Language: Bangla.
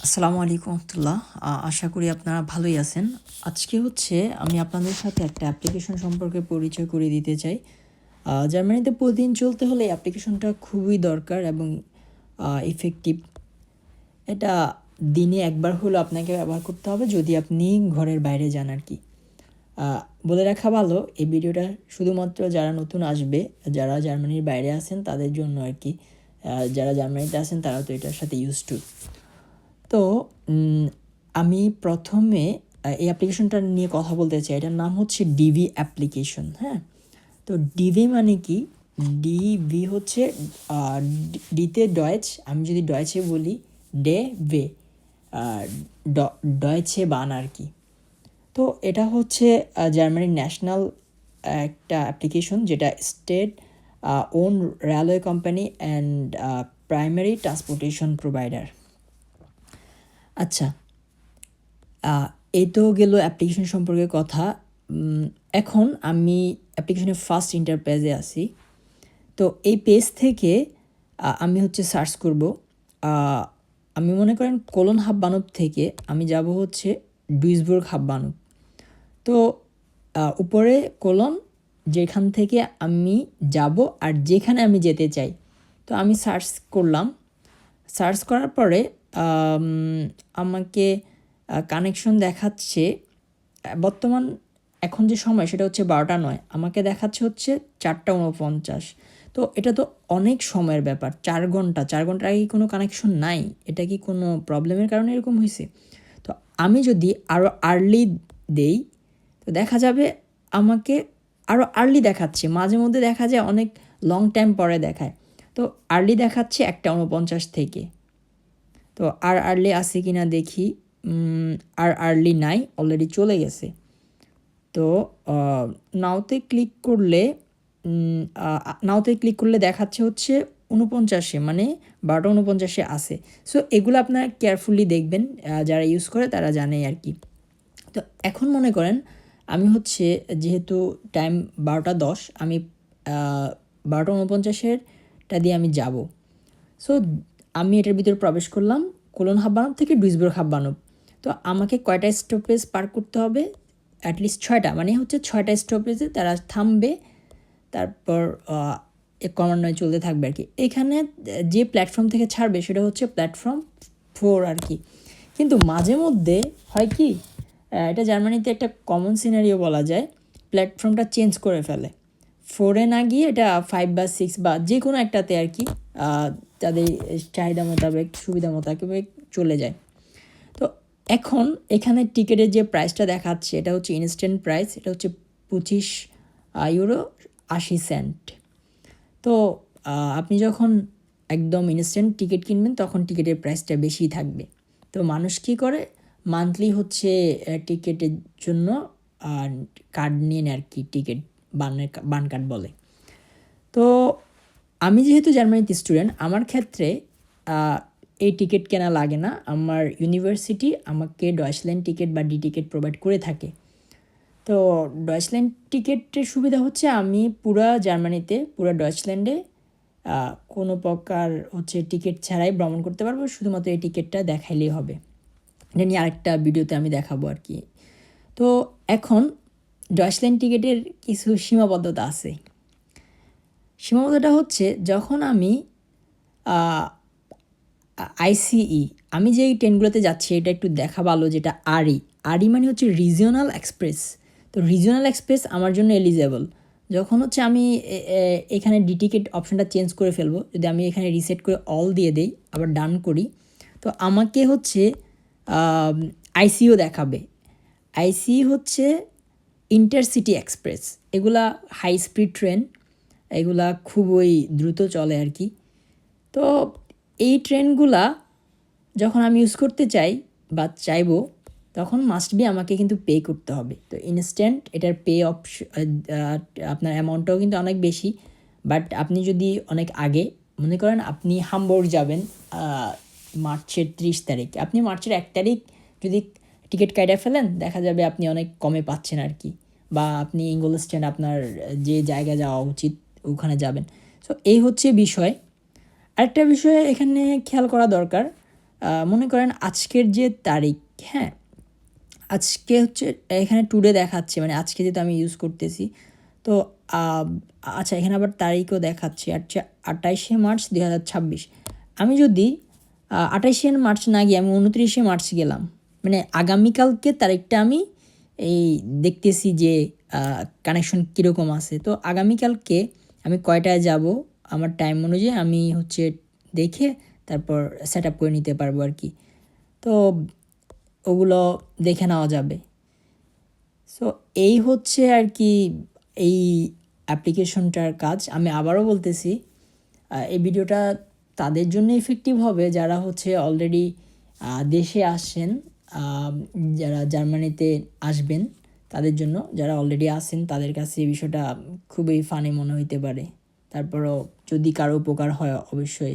আসসালামু আলাইকুম রহমতুল্লাহ। আশা করি আপনারা ভালোই আছেন। আজকে আমি আপনাদের সাথে একটা অ্যাপ্লিকেশন সম্পর্কে পরিচয় করিয়ে দিতে চাই। জার্মানিতে প্রতিদিন চলতে হলে এই অ্যাপ্লিকেশনটা খুবই দরকার এবং ইফেক্টিভ। এটা দিনে একবার হলেও আপনাকে ব্যবহার করতে হবে যদি আপনি ঘরের বাইরে যান আর কি। বলে রাখা ভালো, এই ভিডিওটা শুধুমাত্র যারা নতুন আসবে, যারা জার্মানির বাইরে আছেন তাদের জন্য আর কি। যারা জার্মানিতে আছেন তারা তো এটার সাথে ইউজ টু। তো আমি প্রথমে এই অ্যাপ্লিকেশনটা নিয়ে কথা বলতে চাই। এটার নাম হচ্ছে ডিভি অ্যাপ্লিকেশন। হ্যাঁ, তো ডিভি মানে কি? ডিভি হচ্ছে ডিতে ডয়েচ, আমি যদি ডয়েচে বলি ডে ভে, ডয়েচে বান আর কি। তো এটা হচ্ছে জার্মানির ন্যাশনাল একটা অ্যাপ্লিকেশন, যেটা state own railway company and primary transportation provider. আচ্ছা, এই তো গেল অ্যাপ্লিকেশন সম্পর্কে কথা। এখন আমি অ্যাপ্লিকেশনের ফার্স্ট ইন্টারপেজে আছি। তো এই পেজ থেকে আমি সার্চ করব। আমি মনে করেন কোলন হাববানব থেকে আমি যাব ডুইসবুর্গ হাববানব। তো উপরে কোলন, যেখান থেকে আমি যাব আর যেখানে আমি যেতে চাই। তো আমি সার্চ করলাম। সার্চ করার পরে আমাকে কানেকশন দেখাচ্ছে। বর্তমান এখন যে সময় সেটা 12:09, আমাকে দেখাচ্ছে 4:49। তো এটা তো অনেক সময়ের ব্যাপার, 4 ঘন্টার আগে কোনো কানেকশন নাই। এটা কি কোনো প্রবলেমের কারণে এরকম হয়েছে? তো আমি যদি আরও আর্লি দেই তো দেখা যাবে আমাকে আরও আর্লি দেখাচ্ছে। মাঝে মধ্যে দেখা যায় অনেক লং টাইম পরে দেখায়। তো আর্লি দেখাচ্ছে 1:49 থেকে। তো আর আর্লি আছে কি না দেখি। আর আর্লি নাই, অলরেডি চলে গেছে। তো নাওতে ক্লিক করলে দেখাচ্ছে 49, মানে 12:49 আছে। সো এগুলো আপনারা কেয়ারফুলি দেখবেন, যারা ইউজ করে তারা জানে আর কি। তো এখন মনে করেন আমি যেহেতু টাইম 12:10, আমি 12:49টা দিয়ে আমি যাব। সো আমি এটার ভিতরে প্রবেশ করলাম, কোলন হাববানব থেকে ডুইসবুর্গ হাববানব। তো আমাকে কয়টা স্টপেজ পার করতে হবে? অ্যাটলিস্ট 6টা, মানে 6টা স্টপেজে তারা থামবে, তারপর ক্রমান্বয়ে চলতে থাকবে আর কি। এখানে যে প্ল্যাটফর্ম থেকে ছাড়বে সেটা প্ল্যাটফর্ম 4 আর কি। কিন্তু মাঝে মধ্যে হয় কি, এটা জার্মানিতে একটা কমন সিনারিও বলা যায়, প্ল্যাটফর্মটা চেঞ্জ করে ফেলে। 4-এ না গিয়ে এটা 5 বা 6 বা যে কোনো একটাতে আর কি, তাদের চাহিদা মোতাবেক, সুবিধা মোতাবেক চলে যায়। তো এখন এখানে টিকিটের যে প্রাইসটা দেখাচ্ছে এটা ইনস্ট্যান্ট প্রাইস, এটা 25 ইউরো 80 সেন্ট। তো আপনি যখন একদম ইনস্ট্যান্ট টিকিট কিনবেন তখন টিকিটের প্রাইসটা বেশি থাকবে। তো মানুষ কী করে, মান্থলি টিকিটের জন্য কার্ড নিয়ে নেয় আর কি, টিকিট বান কার্ড বলে। তো আমি যেহেতু জার্মানিতে স্টুডেন্ট, আমার ক্ষেত্রে এই টিকিট কেনা লাগে না। আমার ইউনিভার্সিটি আমাকে ডয়েচল্যান্ড টিকিট বা ডি টিকিট প্রোভাইড করে থাকে। তো ডয়েচল্যান্ড টিকিটের সুবিধা আমি পুরা জার্মানিতে, পুরা ডয়েচল্যান্ডে কোনো প্রকার টিকিট ছাড়াই ভ্রমণ করতে পারবো, শুধুমাত্র এই টিকিটটা দেখাইলেই হবে। এটা নিয়ে আরেকটা ভিডিওতে আমি দেখাবো আর কি। তো এখন ডয়েচল্যান্ড টিকিটের কিছু সীমাবদ্ধতা আছে। সীমাবদ্ধতা যখন আমি আইসিই, আমি যে ট্রেনগুলোতে যাচ্ছি এটা একটু দেখা ভালো, যেটা আরই মানে রিজিওনাল এক্সপ্রেস। তো রিজিওনাল এক্সপ্রেস আমার জন্য এলিজেবল। যখন আমি এখানে ডি টিকিট অপশানটা চেঞ্জ করে ফেলবো, যদি আমি এখানে রিসেট করে অল দিয়ে দেই, আবার ডান করি, তো আমাকে আইসিও দেখাবে। আইসি ইন্টারসিটি এক্সপ্রেস। এগুলা হাই স্পিড ট্রেন, এগুলা খুবই দ্রুত চলে আর কি। তো এই ট্রেনগুলা যখন আমি ইউজ করতে চাই বা চাইবো, তখন মাস্ট বি আমাকে কিন্তু পে করতে হবে। তো ইনস্ট্যান্ট এটার পে আপনার অ্যামাউন্টটাও কিন্তু অনেক বেশি। বাট আপনি যদি অনেক আগে, মনে করেন আপনি হামবুর্গ যাবেন মার্চের 30 তারিখ, আপনি মার্চের 1 তারিখ যদি টিকিট কাটা ফেলেন, দেখা যাবে আপনি অনেক কমে পাচ্ছেন আর কি। বা আপনি ইঙ্গলস্ট্যান্ড, আপনার যে জায়গা যাওয়া উচিত ওখানে যাবেন। সো এই বিষয়। আরেকটা বিষয় এখানে খেয়াল করা দরকার, মনে করেন আজকের যে তারিখ, হ্যাঁ, আজকে হচ্ছে এখানে টুডে দেখাচ্ছে, মানে আজকে যেহেতু আমি ইউজ করতেছি। তো আচ্ছা, এখানে আবার তারিখও দেখাচ্ছে, আচ্ছা 28শে মার্চ 2026। আমি যদি 28শে মার্চ না গিয়ে আমি 29শে মার্চ গেলাম, মানে আগামীকালকে তারিখটা আমি এই দেখতেছি যে কানেকশন কীরকম আছে। তো আগামীকালকে আমি কয়টায় যাব আমার টাইম অনুযায়ী আমি হচ্ছে দেখে তারপর সেট আপ করে নিতে পারবো আর কি। তো ওগুলো দেখে নেওয়া যাবে। সো এই হচ্ছে আর কি এই অ্যাপ্লিকেশনটার কাজ। আমি আবারও বলতেছি, এই ভিডিওটা তাদের জন্য ইফেক্টিভ হবে যারা হচ্ছে অলরেডি দেশে আসেন, যারা জার্মানিতে আসবেন তাদের জন্য। যারা অলরেডি আসেন তাদের কাছে এই বিষয়টা খুবই ফানি মনে হইতে পারে। তারপরও যদি কারো উপকার হয় অবশ্যই